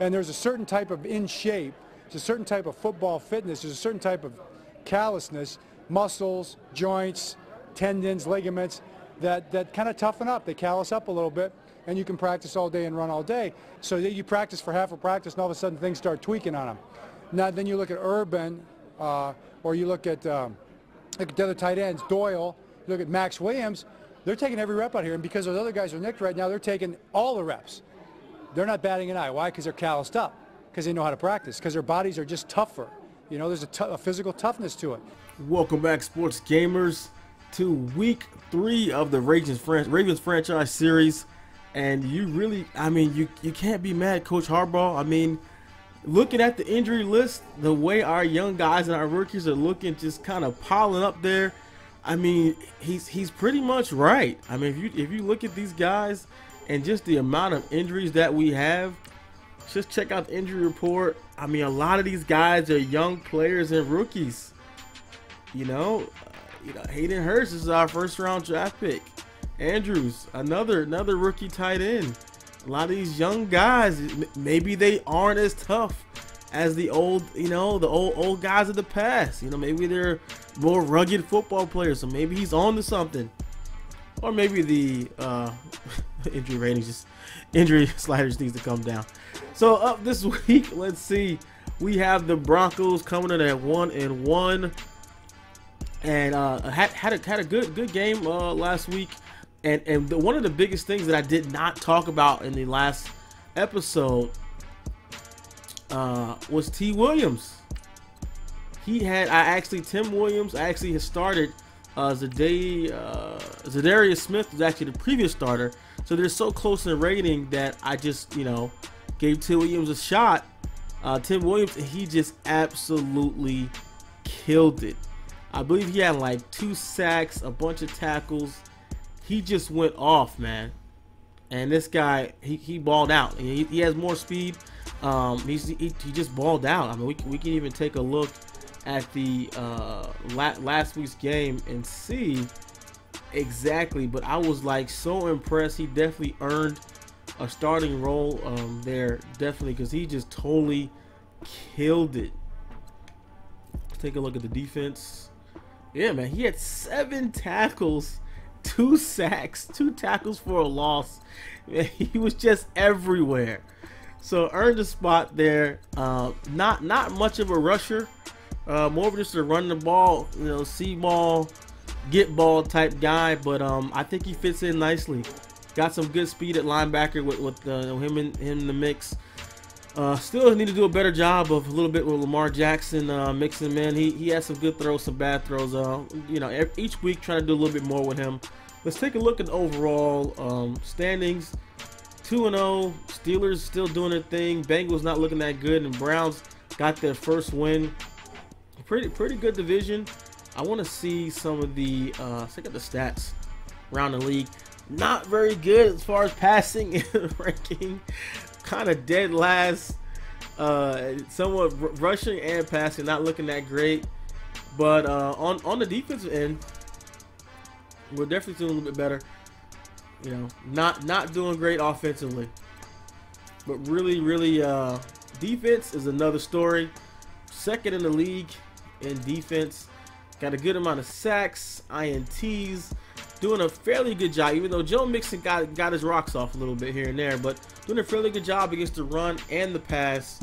And there's a certain type of in shape, there's a certain type of football fitness, there's a certain type of callousness, muscles, joints, tendons, ligaments, that kind of toughen up. They callous up a little bit, and you can practice all day and run all day. So you practice for half a practice, and all of a sudden things start tweaking on them. Now then you look at Urban, or you look at the other tight ends, Doyle, you look at Max Williams, they're taking every rep out here, and because those other guys are nicked right now, they're taking all the reps. They're not batting an eye. Why? Because they're calloused up, because they know how to practice, because their bodies are just tougher. You know, there's a physical toughness to it. Welcome back, sports gamers, to week 3 of the Ravens franchise series. And you really, I mean, you can't be mad, Coach Harbaugh. I mean, looking at the injury list, the way our young guys and our rookies are looking, just kind of piling up there, I mean, he's pretty much right. I mean, if you look at these guys and just the amount of injuries that we have, just check out the injury report. I mean, a lot of these guys are young players and rookies. You know, Hayden Hurst is our first-round draft pick. Andrews, another rookie tight end. A lot of these young guys, maybe they aren't as tough as the old, the old guys of the past. Maybe they're more rugged football players. So maybe he's on to something. Or maybe the injury sliders needs to come down. So up this week, let's see. We have the Broncos coming in at 1-1, and had a good game last week. And one of the biggest things that I did not talk about in the last episode was T. Williams. Tim Williams actually has started. Zadarius Smith was actually the previous starter. So they're so close in rating that I just, gave Tim Williams a shot. Tim Williams, he just absolutely killed it. I believe he had like 2 sacks, a bunch of tackles. He just went off, man. And this guy, he balled out. He has more speed. He just balled out. I mean, we can even take a look at the last week's game and see exactly. But I was like so impressed. He definitely earned a starting role there, definitely, because he just totally killed it. Take a look at the defense. Yeah, man, he had 7 tackles, 2 sacks, 2 tackles for a loss. Man, he was just everywhere. So earned a spot there. Not much of a rusher, more of just a run the ball, see ball, get ball type guy. But I think he fits in nicely. Got some good speed at linebacker with him in the mix. Still need to do a better job of a little bit with Lamar Jackson mixing him in. He has some good throws, some bad throws. Each week trying to do a little bit more with him. Let's take a look at the overall standings. 2-0. Steelers still doing their thing. Bengals not looking that good, and Browns got their first win. Pretty good division. I want to see some of the check out the stats around the league. Not very good as far as passing ranking. Kind of dead last. Somewhat rushing and passing not looking that great. But on the defensive end, we're definitely doing a little bit better. Not doing great offensively, but really defense is another story. Second in the league in defense. Got a good amount of sacks, INTs. Doing a fairly good job, even though Joe Mixon got his rocks off a little bit here and there, but doing a fairly good job against the run and the pass.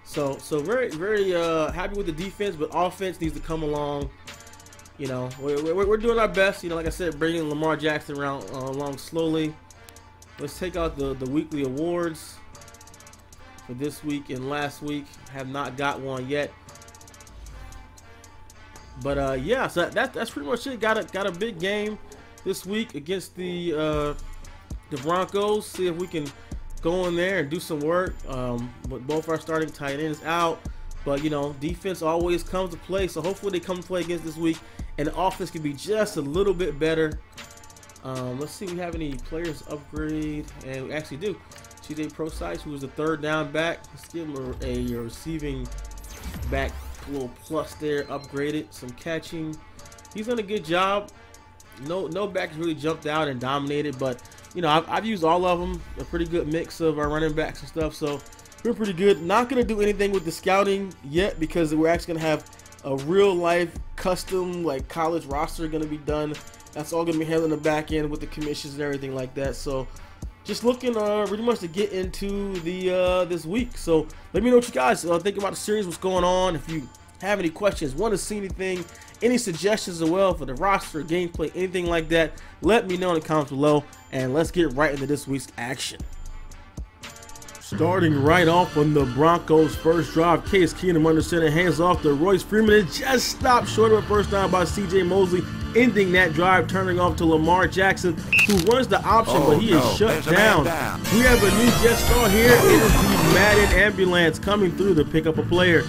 So very happy with the defense, but offense needs to come along. We're doing our best. Like I said, bringing Lamar Jackson along slowly. Let's take out the weekly awards for this week and last week. Have not got one yet. But yeah, so that's pretty much it. Got a big game this week against the Broncos. See if we can go in there and do some work. With both our starting tight ends out, but defense always comes to play. So hopefully they come to play against this week, and the offense can be just a little bit better. Let's see if we have any players upgrade, and we actually do. TJ Prosise, who was the 3rd down back. Let's give him a receiving back. A little plus there, upgraded, some catching. He's done a good job. No backs really jumped out and dominated, but I've used all of them. A pretty good mix of our running backs and stuff. So been pretty good. Not going to do anything with the scouting yet because we're actually going to have a real life custom like college roster going to be done. That's all going to be handled in the back end with the commissions and everything like that. So just looking pretty much to get into the this week. So let me know what you guys think about the series, what's going on. If you have any questions, want to see anything, any suggestions as well for the roster, gameplay, anything like that, let me know in the comments below, and let's get right into this week's action. Starting right off on the Broncos' first drive, Case Keenum under center, hands off to Royce Freeman. It just stopped short of a first down by C.J. Mosley, ending that drive, turning off to Lamar Jackson, who runs the option, but he is shut down. We have a new guest star here. It is the Madden ambulance coming through to pick up a player.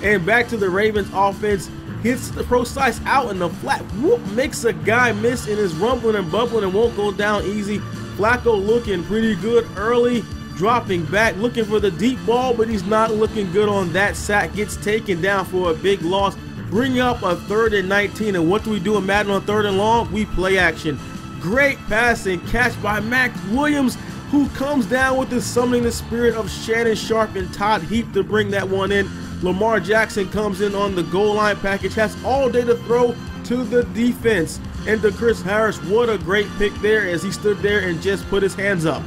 And back to the Ravens offense. Hits the precise out in the flat. Whoop, makes a guy miss and is rumbling and bubbling and won't go down easy. Flacco looking pretty good early. Dropping back, looking for the deep ball, but he's not looking good on that sack. Gets taken down for a big loss. Bring up a 3rd and 19. And what do we do in Madden on 3rd and long? We play action. Great pass and catch by Max Williams, who comes down with the summoning the spirit of Shannon Sharp and Todd Heap to bring that one in. Lamar Jackson comes in on the goal line package, has all day to throw to the defense. And to Chris Harris, what a great pick there as he stood there and just put his hands up.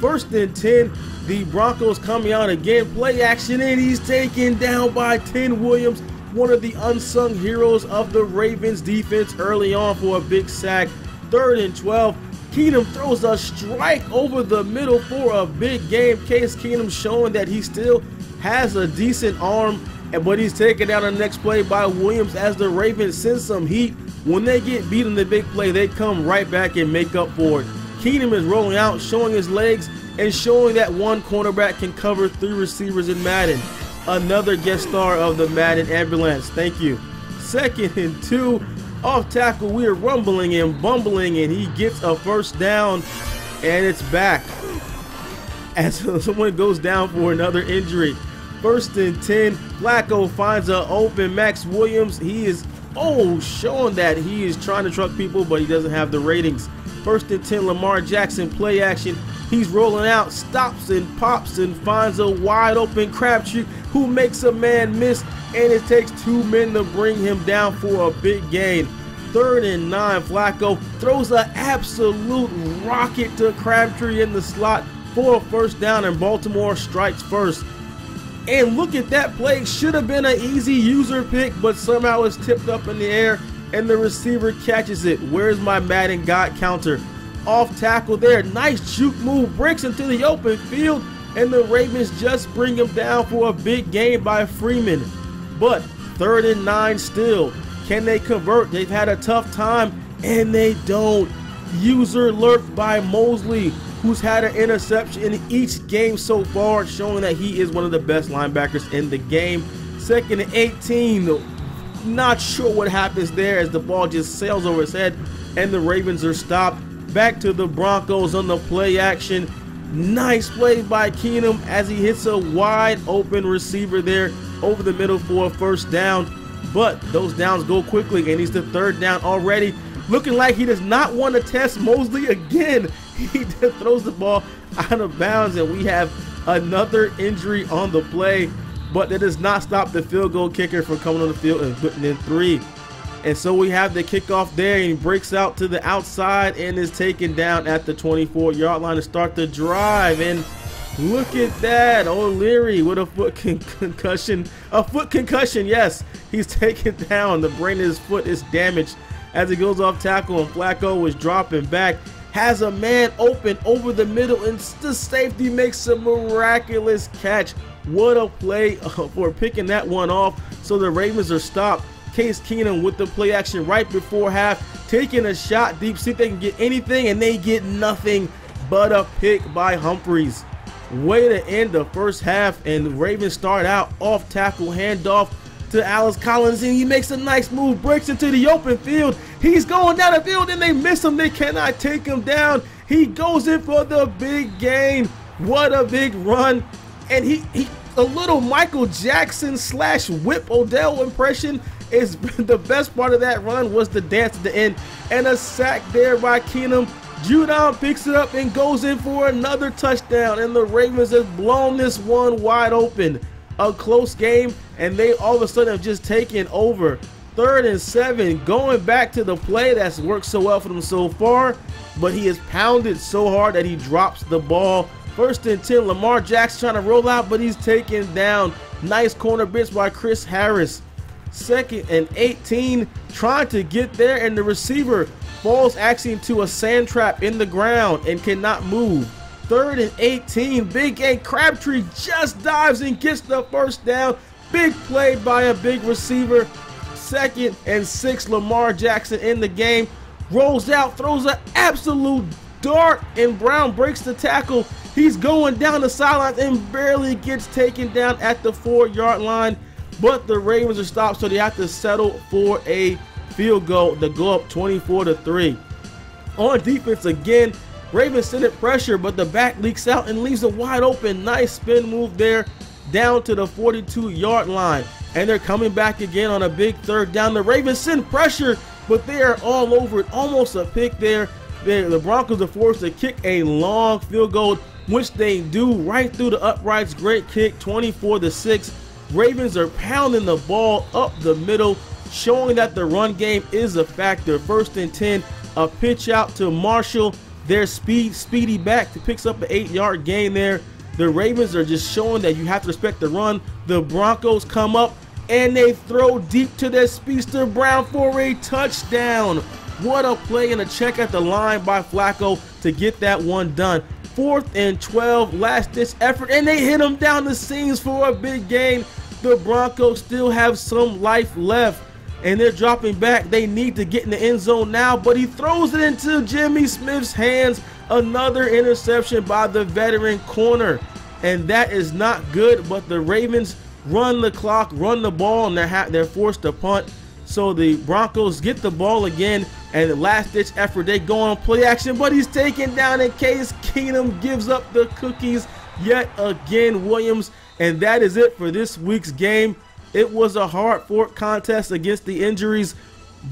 1st and 10, the Broncos coming out again, play action, and he's taken down by Tim Williams, one of the unsung heroes of the Ravens defense early on for a big sack. 3rd and 12, Keenum throws a strike over the middle for a big game. Case Keenum showing that he still has a decent arm, but he's taken down the next play by Williams as the Ravens send some heat. When they get beat in the big play, they come right back and make up for it. Keenum is rolling out, showing his legs and showing that one cornerback can cover 3 receivers in Madden. Another guest star of the Madden ambulance. Thank you. 2nd and 2, off tackle. We are rumbling and bumbling, and he gets a first down, and it's back as someone goes down for another injury. 1st and 10, Flacco finds an open Max Williams. He is showing that he is trying to truck people, but he doesn't have the ratings. 1st and 10, Lamar Jackson, play action. He's rolling out, stops and pops and finds a wide open Crabtree, who makes a man miss, and it takes 2 men to bring him down for a big gain. 3rd and 9, Flacco throws an absolute rocket to Crabtree in the slot for a first down, and Baltimore strikes first. And look at that play. Should have been an easy user pick, but somehow it's tipped up in the air and the receiver catches it. Where's my Madden God counter? Off tackle there. Nice juke move. Breaks into the open field, and the Ravens just bring him down for a big gain by Freeman. But 3rd and 9 still. Can they convert? They've had a tough time, and they don't. User lurked by Mosley, who's had an interception in each game so far, showing that he is one of the best linebackers in the game. 2nd and 18. Not sure what happens there as the ball just sails over his head, and the Ravens are stopped. Back to the Broncos on the play action. Nice play by Keenum as he hits a wide open receiver there over the middle for a first down. But those downs go quickly, and he's the 3rd down already. Looking like he does not want to test Mosley again. He just throws the ball out of bounds, and we have another injury on the play. But that does not stop the field goal kicker from coming on the field and putting in 3. And so we have the kickoff there, and he breaks out to the outside and is taken down at the 24-yard line to start the drive. And look at that, O'Leary with a foot concussion. A foot concussion, yes. He's taken down. The brain of his foot is damaged as he goes off tackle, and Flacco was dropping back. Has a man open over the middle, and the safety makes a miraculous catch. What a play for picking that one off. So the Ravens are stopped. Case Keenum with the play action right before half, taking a shot deep, see if they can get anything, and they get nothing but a pick by Humphries. Way to end the first half, and the Ravens start out off tackle handoff to Alex Collins, and he makes a nice move, breaks into the open field. He's going down the field, and they miss him. They cannot take him down. He goes in for the big gain. What a big run. And he a little Michael Jackson / Whip Odell impression is the best part of that run was the dance at the end, and a sack there by Keenum. Judon picks it up and goes in for another touchdown, and the Ravens have blown this one wide open. A close game, and they all of a sudden have just taken over. 3rd and 7, going back to the play that's worked so well for them so far, but he is pounded so hard that he drops the ball. 1st and 10, Lamar Jackson trying to roll out, but he's taken down. Nice corner blitz by Chris Harris. 2nd and 18, trying to get there, and the receiver falls actually into a sand trap in the ground and cannot move. 3rd and 18, big game. Crabtree just dives and gets the first down. Big play by a big receiver. 2nd and 6, Lamar Jackson in the game. Rolls out, throws an absolute dart, and Brown breaks the tackle. He's going down the sidelines and barely gets taken down at the 4-yard line. But the Ravens are stopped, so they have to settle for a field goal to go up 24-3. On defense again, Ravens send it pressure, but the back leaks out and leaves it wide open. Nice spin move there down to the 42-yard line. And they're coming back again on a big 3rd down. The Ravens send pressure, but they are all over it. Almost a pick there. The Broncos are forced to kick a long field goal, which they do right through the uprights. Great kick, 24-6. Ravens are pounding the ball up the middle, showing that the run game is a factor. 1st and 10, a pitch out to Marshall. Their speedy back picks up an 8-yard gain there. The Ravens are just showing that you have to respect the run. The Broncos come up and they throw deep to their speedster Brown for a touchdown. What a play and a check at the line by Flacco to get that one done. 4th and 12, last ditch effort, and they hit him down the seams for a big gain. The Broncos still have some life left, and they're dropping back. They need to get in the end zone now, but he throws it into Jimmy Smith's hands. Another interception by the veteran corner, and that is not good. But the Ravens run the clock, run the ball, and they're forced to punt. So the Broncos get the ball again, and the last-ditch effort, they go on play action, but he's taken down in Case Keenum gives up the cookies yet again, Williams. And that is it for this week's game. It was a hard-fought contest against the injuries,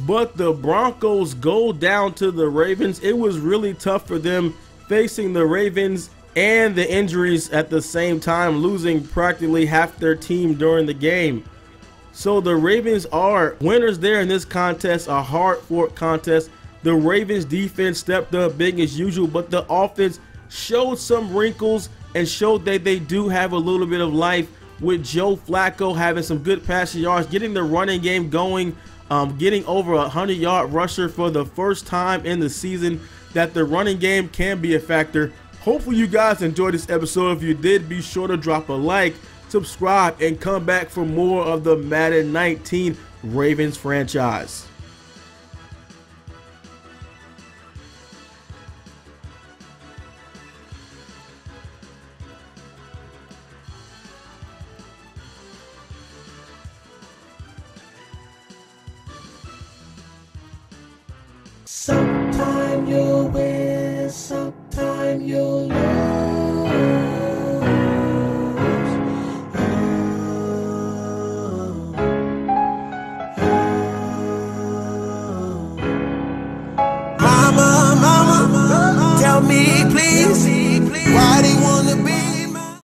but the Broncos go down to the Ravens. It was really tough for them facing the Ravens and the injuries at the same time, losing practically half their team during the game. So the Ravens are winners there in this contest, a hard-fought contest. The Ravens defense stepped up big as usual, but the offense showed some wrinkles and showed that they do have a little bit of life, with Joe Flacco having some good passing yards, getting the running game going, getting over a 100-yard rusher for the first time in the season. That the running game can be a factor. Hopefully you guys enjoyed this episode. If you did, be sure to drop a like, subscribe, and come back for more of the Madden 19 Ravens franchise. Sometime you'll win, sometime you'll lose. Mama, tell me please,